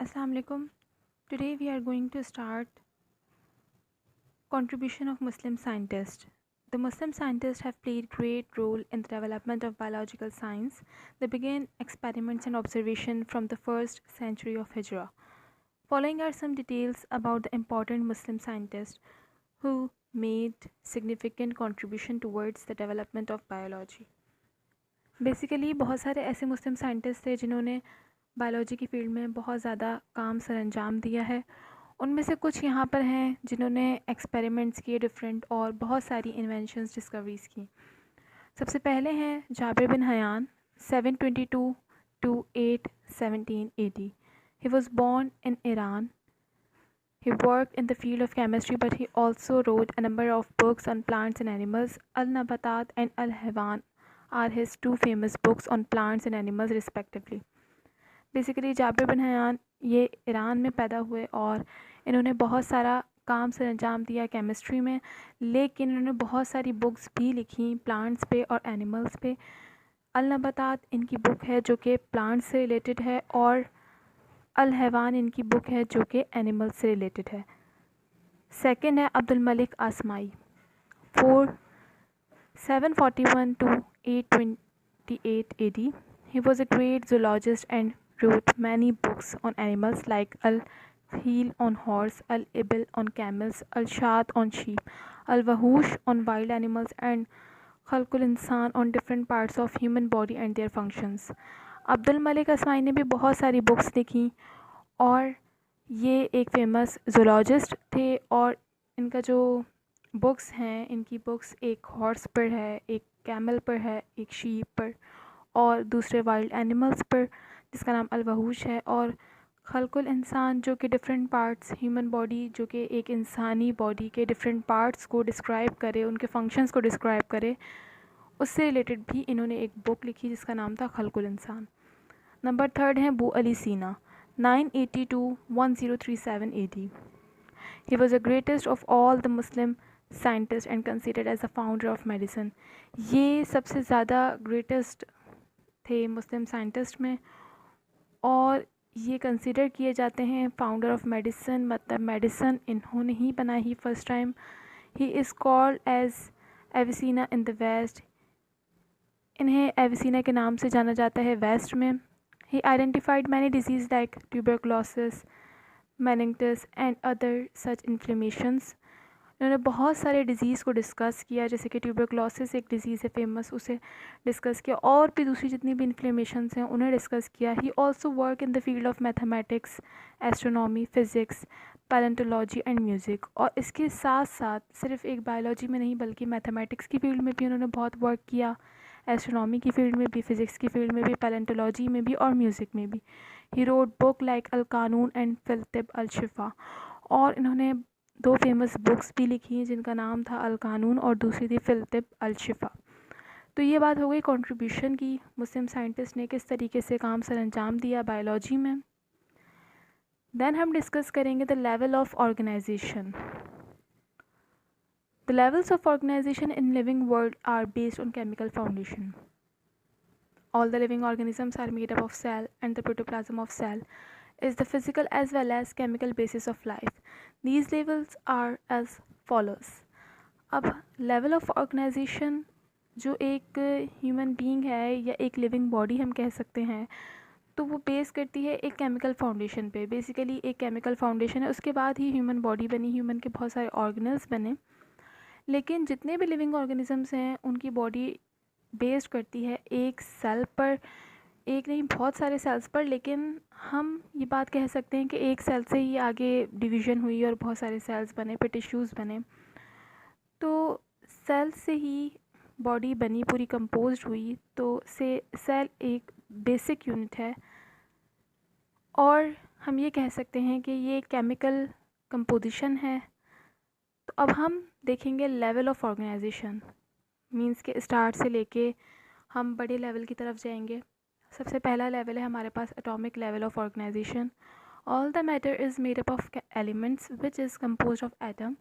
Assalamu alaikum. Today we are going to start contribution of Muslim scientists. The Muslim scientists have played great role in the development of biological science. They began experiments and observation from the first century of Hijrah. Following are some details about the important Muslim scientists who made significant contribution towards the development of biology. Basically बहुत सारे ऐसे मुस्लिम scientist थे जिन्होंने biology की field में बहुत ज़्यादा काम सर अंजाम दिया है। उनमें से कुछ यहाँ पर हैं जिन्होंने एक्सपेरिमेंट्स किए डिफरेंट और बहुत सारी इन्वेंशंस डिस्कवरीज़ की। सबसे पहले हैं Jabir bin Hayyan 722 to 817 AD. He was born in Iran. He worked in the field of chemistry, but he also wrote a number of books on plants and animals. Al-Nabatat and Al-Hayawan are his two famous books on plants and animals respectively. Basically Jabir bin Hayyan ये Iran में पैदा हुए और इन्होंने बहुत सारा काम sir अंजाम दिया केमिस्ट्री में, लेकिन इन्होंने बहुत सारी बुक्स भी लिखी प्लांट्स पे और एनिमल्स पे। अल-नबातात इनकी बुक है जो कि प्लांट्स से रिलेटेड है और अल-हयावान इनकी बुक है जो कि एनिमल्स से रिलेटेड है। सेकंड है Abdul Malik आसमाई 741 to 828 AD. He was a great zoologist and wrote many books on animals like Al-Fil on horse, Al-Ibil on camels, Al-Shat on sheep, Al-Wahush on wild animals, and Khalqul Insan on different parts of human body and their functions. Abdul Malik Asmai ने भी बहुत सारी books लिखी और ये एक famous zoologist थे और इनका जो बुक्स हैं इनकी बुक्स एक हॉर्स पर है, एक कैमल पर है, एक शीप पर और दूसरे वाइल्ड एनिमल्स पर जिसका नाम अल-वहूश है, और खल्कुल इंसान जो कि डिफरेंट पार्ट्स ह्यूमन बॉडी जो कि एक इंसानी बॉडी के डिफरेंट पार्ट्स को डिस्क्राइब करे, उनके फंक्शंस को डिस्क्राइब करे, उससे रिलेटेड भी इन्होंने एक बुक लिखी जिसका नाम था खल्कुल इंसान। नंबर थर्ड है अबू अली सीना 980 to 1037 AD. He was the greatest of all the Muslim scientists and considered as the founder of medicine. ये सबसे ज़्यादा ग्रेटेस्ट थे मुस्लिम साइंटिस्ट में और ये कंसिडर किए जाते हैं फाउंडर ऑफ मेडिसिन, मतलब मेडिसिन इन्होंने ही बनाई first time. He is called as Avicenna in the west. इन्हें एविसीना के नाम से जाना जाता है वेस्ट में। He identified many diseases like tuberculosis, meningitis and other such inflammations. इन्होंने बहुत सारे डिज़ीज़ को डिस्कस किया, जैसे कि ट्यूबरकुलोसिस एक डिज़ीज़ है फेमस, उसे डिस्कस किया और भी दूसरी जितनी भी इन्फ्लेमेशंस हैं उन्हें डिस्कस किया। He also work in the field of mathematics, astronomy, physics, palaeontology and music. और इसके साथ साथ सिर्फ एक बायोलॉजी में नहीं बल्कि मैथमेटिक्स की फील्ड में भी उन्होंने बहुत वर्क किया, एस्ट्रोनॉमी की फील्ड में भी, फ़िज़िक्स की फील्ड में भी, पैलेंटोलॉजी में भी और म्यूज़िक में भी। He wrote book like all कानून एंड फिल तिब अल शिफा। और इन्होंने दो फेमस बुक्स भी लिखी हैं जिनका नाम था अल कानून और दूसरी थी फिल तिब अल शिफा। तो ये बात हो गई कंट्रीब्यूशन की, मुस्लिम साइंटिस्ट ने किस तरीके से काम सर अंजाम दिया बायोलॉजी में। देन हम डिस्कस करेंगे the level of organisation. The levels of organisation in living world are based on chemical foundation. All the living organisms are made up of cell, and the protoplasm of cell is the physical as well as chemical basis of life. These levels are as follows. अब level of organisation जो एक human being है या एक living body हम कह सकते हैं, तो वो बेस करती है एक केमिकल फाउंडेशन पे। बेसिकली एक केमिकल फाउंडेशन है, उसके बाद ही ह्यूमन बॉडी बनी, ह्यूमन के बहुत सारे ऑर्गेनल्स बने। लेकिन जितने भी लिविंग ऑर्गेनिजम्स हैं उनकी बॉडी बेस्ड करती है एक सेल पर, एक नहीं बहुत सारे सेल्स पर, लेकिन हम ये बात कह सकते हैं कि एक सेल से ही आगे डिवीज़न हुई और बहुत सारे सेल्स बने, फिर टिश्यूज़ बने। तो सेल से ही बॉडी बनी, पूरी कंपोज्ड हुई, तो से सेल एक बेसिक यूनिट है और हम ये कह सकते हैं कि ये केमिकल कंपोजिशन है। तो अब हम देखेंगे लेवल ऑफ ऑर्गेनाइजेशन, मींस के स्टार्ट से लेके हम बड़े लेवल की तरफ जाएंगे। सबसे पहला लेवल है हमारे पास atomic level of organization. All the matter is made up of elements which is composed of atom.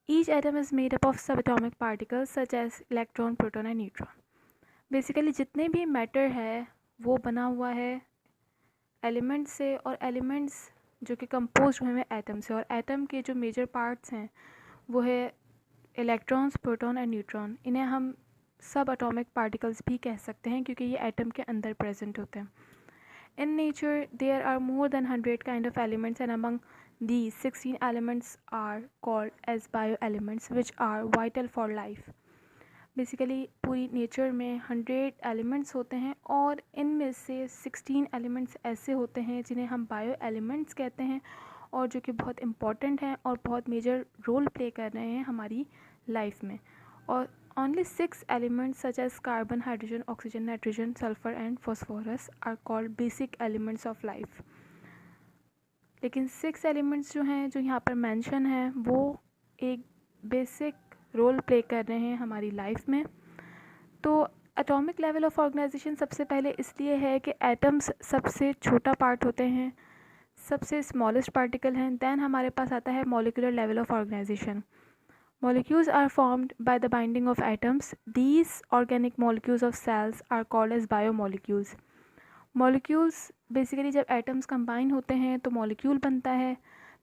Each atom is made up of subatomic particles such as electron, proton and neutron. Basically जितने भी matter है वो बना हुआ है element से, और elements जो कि कंपोज हुए हैं एटम से, और एटम के जो मेजर पार्ट्स हैं वो है इलेक्ट्रॉन्स, प्रोटॉन एंड न्यूट्रॉन। इन्हें हम सब एटॉमिक पार्टिकल्स भी कह सकते हैं क्योंकि ये एटम के अंदर प्रेजेंट होते हैं। In nature, there are more than 100 kind of elements, and among these, 16 elements are called as bioelements, which are vital for life. Basically, पूरी नेचर में 100 एलिमेंट्स होते हैं और इनमें से 16 एलिमेंट्स ऐसे होते हैं जिन्हें हम बायो एलिमेंट्स कहते हैं और जो कि बहुत इम्पॉर्टेंट हैं और बहुत मेजर रोल प्ले कर रहे हैं हमारी लाइफ में। और only 6 elements such as carbon, hydrogen, oxygen, nitrogen, sulfur and phosphorus are called basic elements of life. लेकिन 6 elements जो हैं, जो यहाँ पर मेंशन है, वो एक बेसिक रोल प्ले कर रहे हैं हमारी लाइफ में। तो एटॉमिक लेवल ऑफ ऑर्गेनाइजेशन सबसे पहले इसलिए है कि एटम्स सबसे छोटा पार्ट होते हैं, सबसे स्मॉलेस्ट पार्टिकल हैं। दैन हमारे पास आता है molecular level of organisation. Molecules are formed by the binding of atoms. These organic molecules of cells are called as biomolecules. Molecules basically जब atoms combine होते हैं तो molecule बनता है,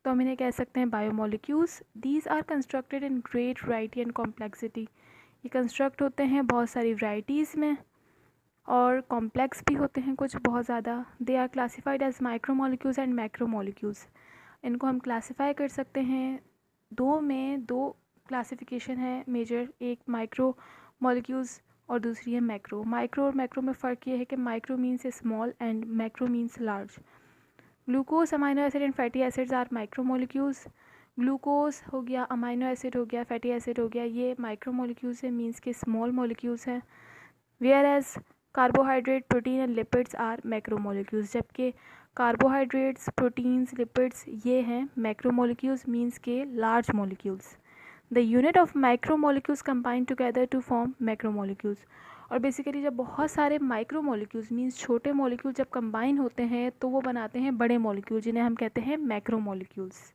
तो हम इन्हें कह सकते हैं biomolecules. These are constructed in great variety and complexity. ये construct होते हैं बहुत सारी varieties में और complex भी होते हैं कुछ बहुत ज़्यादा। They are classified as micromolecules and macromolecules. इनको हम classify कर सकते हैं दो क्लासिफिकेशन है मेजर, एक माइक्रो मॉलिक्यूल्स और दूसरी है मैक्रो। माइक्रो और मैक्रो में फ़र्क ये है कि micro means small and macro means large. Glucose, amino acid and fatty acids are micro molecules. Glucose हो गया, अमाइनो एसिड हो गया, फैटी एसिड हो गया, ये माइक्रो मॉलिक्यूल्स है, मीन्स के स्मॉल मॉलिक्यूल्स हैं। Whereas carbohydrate, protein and lipids are macro molecules, जबकि कार्बोहाइड्रेट्स, प्रोटीन्स, लिपिड्स ये हैं मैक्रो मॉलिक्यूल्स, मीन्स के large molecules. The unit of macromolecules combine together to form macromolecules. और basically जब बहुत सारे माइक्रोमोलिक्यूल्स मीन्स छोटे मॉलिक्यूल जब कंबाइन होते हैं तो वो बनाते हैं बड़े मॉलिक्यूल, जिन्हें हम कहते हैं मैक्रोमोलिक्यूल्स।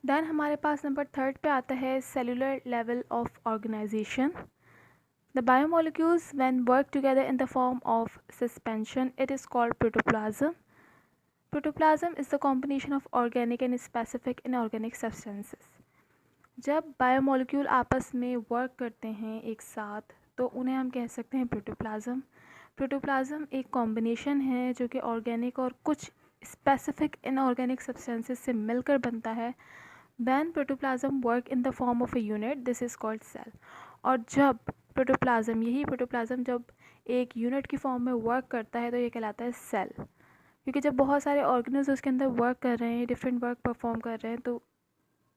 दैन हमारे पास नंबर 3 पे आता है cellular level of organisation. The biomolecules when work together in the form of suspension, it is called protoplasm. Protoplasm is the combination of organic and specific inorganic substances. जब biomolecule आपस में work करते हैं एक साथ तो उन्हें हम कह सकते हैं प्रोटोप्लाज्म। प्रोटोप्लाज्म एक कॉम्बिनेशन है जो कि ऑर्गेनिक और कुछ स्पेसिफिक इनऑर्गेनिक सब्सटेंसेस से मिलकर बनता है। When protoplasm work in the form of a unit, this is called cell. और जब प्रोटोप्लाज्म जब एक यूनिट की फॉर्म में वर्क करता है तो ये कहलाता है सेल। क्योंकि जब बहुत सारे ऑर्गेनिल्स उसके अंदर वर्क कर रहे हैं, डिफरेंट वर्क परफॉर्म कर रहे हैं, तो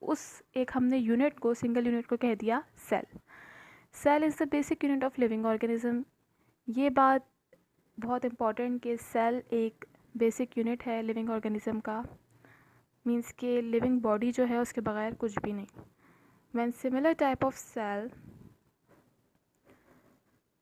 उस एक हमने यूनिट को, सिंगल यूनिट को कह दिया cell. Cell is the basic unit of living organism. ये बात बहुत इम्पॉर्टेंट कि सेल एक बेसिक यूनिट है लिविंग ऑर्गेनिज्म का, मीन्स के लिविंग बॉडी जो है उसके बगैर कुछ भी नहीं। When similar type of cell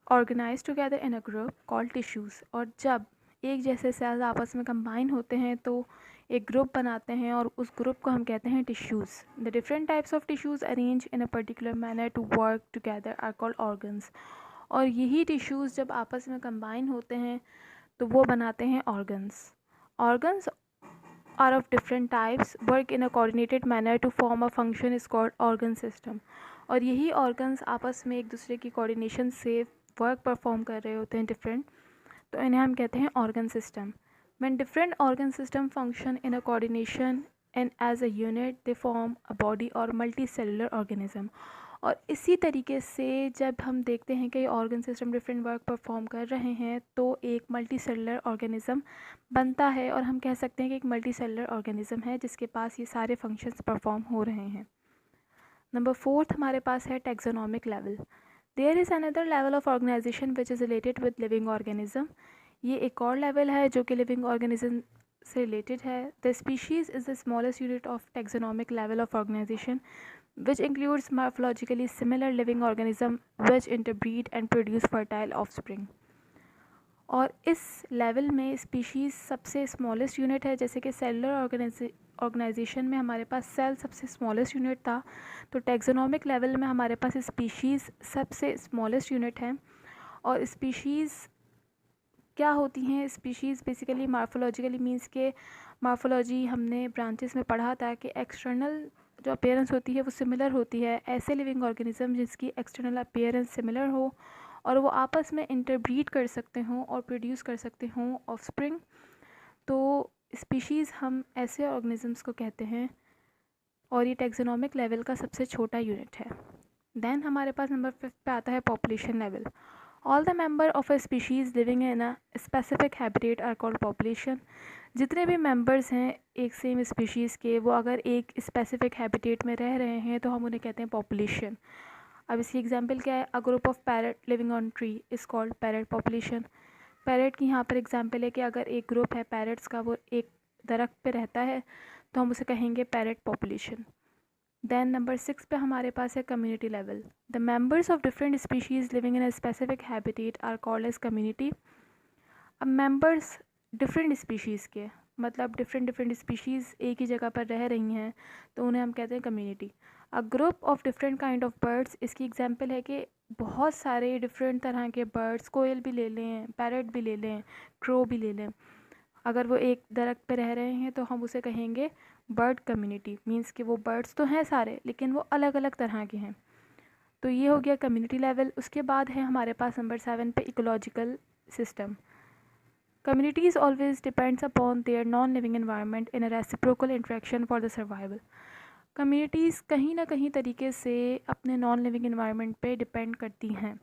organise together in a group called tissues, और जब एक जैसे सेल्स आपस में कंबाइन होते हैं तो एक ग्रुप बनाते हैं और उस ग्रुप को हम कहते हैं tissues. The different types of tissues arrange in a particular manner to work together are called organs. और यही टिश्यूज़ जब आपस में कंबाइन होते हैं तो वो बनाते हैं organs. Organs are of different types, work in a coordinated manner to form a function is called organ system. और यही ऑर्गन्स आपस में एक दूसरे की कोऑर्डिनेशन से वर्क परफॉर्म कर रहे होते हैं डिफरेंट, तो इन्हें हम कहते हैं organ system. When different organ systems function in a coordination and as a unit, they form a body or multicellular organism. और इसी तरीके से जब हम देखते हैं कि organ system different work perform कर रहे हैं तो एक मल्टी सेलुलर ऑर्गेनिज्म बनता है, और हम कह सकते हैं कि एक मल्टी सेलुलर ऑर्गेनिज्म है जिसके पास ये सारे फंक्शंस परफॉर्म हो रहे हैं। नंबर 4 हमारे पास है taxonomic level. There is another level of organisation which is related with living organism. ये एक और लेवल है जो कि लिविंग ऑर्गेनिज्म से रिलेटेड है। The species is the smallest unit of taxonomic level of organisation which includes morphologically similar living organism which interbreed and produce fertile offspring. और इस लेवल में स्पीशीज़ सबसे स्मॉलेस्ट यूनिट है, जैसे कि सेलुलर ऑर्गेनाइजेशन में हमारे पास सेल सबसे स्मॉलेस्ट यूनिट था, तो टैक्सोनॉमिक लेवल में हमारे पास स्पीशीज़ सबसे स्मॉलेस्ट यूनिट है। और स्पीशीज़ क्या होती हैं स्पीशीज़? बेसिकली मार्फोलॉजिकली मीन्स के मार्फोलॉजी हमने ब्रांचेस में पढ़ा था कि एक्सटर्नल जो अपीयरेंस होती है वो सिमिलर होती है। ऐसे लिविंग ऑर्गेनिज्म जिसकी एक्सटर्नल अपीयरेंस सिमिलर हो और वो आपस में इंटरब्रीड कर सकते हों और प्रोड्यूस कर सकते हों ऑफस्प्रिंग, तो स्पीशीज़ हम ऐसे ऑर्गेनिजम्स को कहते हैं और ये टैक्सोनॉमिक लेवल का सबसे छोटा यूनिट है। देन हमारे पास नंबर 5 पे आता है population level. All the member of a species living in a specific habitat are called population. जितने भी मेंबर्स हैं एक सेम स्पीशीज़ के, वो अगर एक स्पेसिफिक हैबिटेट में रह रहे हैं तो हम उन्हें कहते हैं पॉपुलेशन। अब इसकी एग्जांपल क्या है? A group of parrot living on tree is called parrot population. Parrot की यहाँ पर एग्जांपल है कि अगर एक ग्रुप है पैरट्स का, वो एक दरख्त पे रहता है, तो हम उसे कहेंगे पैरट पॉपुलेशन। देन नंबर 6 पे हमारे पास है community level. The members of different species living in a specific habitat are called as community. अब मेंबर्स डिफरेंट स्पीशीज़ के, मतलब डिफरेंट स्पीशीज़ एक ही जगह पर रह रही हैं, तो उन्हें हम कहते हैं community. A group of different kind of birds, इसकी एग्जांपल है कि बहुत सारे डिफरेंट तरह के बर्ड्स, कोयल भी ले लें, पैरट भी ले लें, क्रो भी ले लें, अगर वो एक दरख्त पे रह रहे हैं तो हम उसे कहेंगे बर्ड कम्युनिटी। मींस कि वो बर्ड्स तो हैं सारे लेकिन वो अलग अलग तरह के हैं। तो ये हो गया कम्युनिटी लेवल। उसके बाद है हमारे पास नंबर 7 पे ecological system. Communities always depends upon their non-living environment in a reciprocal interaction for the survival. Communities कहीं ना कहीं तरीके से अपने नॉन लिविंग इन्वायरमेंट पे डिपेंड करती हैं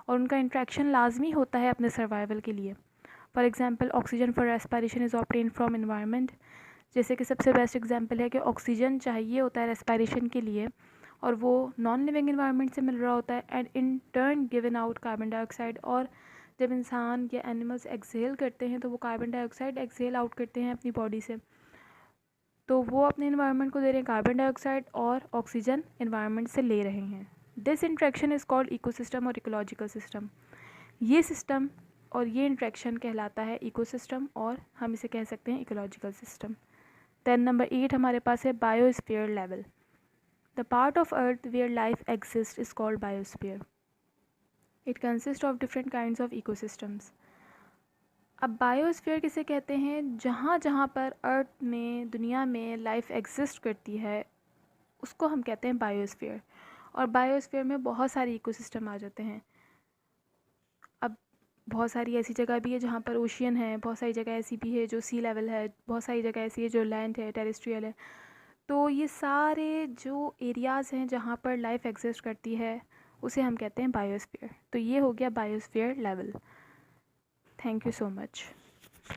और उनका इंट्रैक्शन लाजमी होता है अपने सर्वाइवल के लिए। For example oxygen for respiration is obtain from environment. जैसे कि सबसे बेस्ट एग्जांपल है कि ऑक्सीजन चाहिए होता है रेस्पिरेशन के लिए और वो नॉन लिविंग इन्वायरमेंट से मिल रहा होता है, and in turn given out carbon dioxide. और जब इंसान या एनिमल्स एक्सहेल करते हैं तो वो कार्बन डाइऑक्साइड एक्सहेल आउट करते हैं अपनी बॉडी से, तो वो अपने इन्वायरमेंट को दे रहे हैं कार्बन डाइऑक्साइड और ऑक्सीजन इन्वायरमेंट से ले रहे हैं। This interaction is called ecosystem और इकोलॉजिकल सिस्टम। ये सिस्टम और ये इंट्रैक्शन कहलाता है इकोसिस्टम और हम इसे कह सकते हैं इकोलॉजिकल सिस्टम। देन नंबर 8 हमारे पास है biosphere level. The part of earth where life exist is called biosphere. It consist of different kinds of ecosystems. अब बायोस्फीयर किसे कहते हैं? जहाँ जहाँ पर अर्थ में, दुनिया में लाइफ एग्जिस्ट करती है उसको हम कहते हैं बायोस्फीयर। और बायोस्फीयर में बहुत सारे इकोसिस्टम आ जाते हैं। अब बहुत सारी ऐसी जगह भी है जहाँ पर ओशियन है, बहुत सारी जगह ऐसी भी है जो सी लेवल है, बहुत सारी जगह ऐसी है जो लैंड है, टेरेस्ट्रियल है। तो ये सारे जो एरियाज़ हैं जहाँ पर लाइफ एग्जिस्ट करती है उसे हम कहते हैं बायोस्फीयर। तो ये हो गया biosphere level. Thank you so much.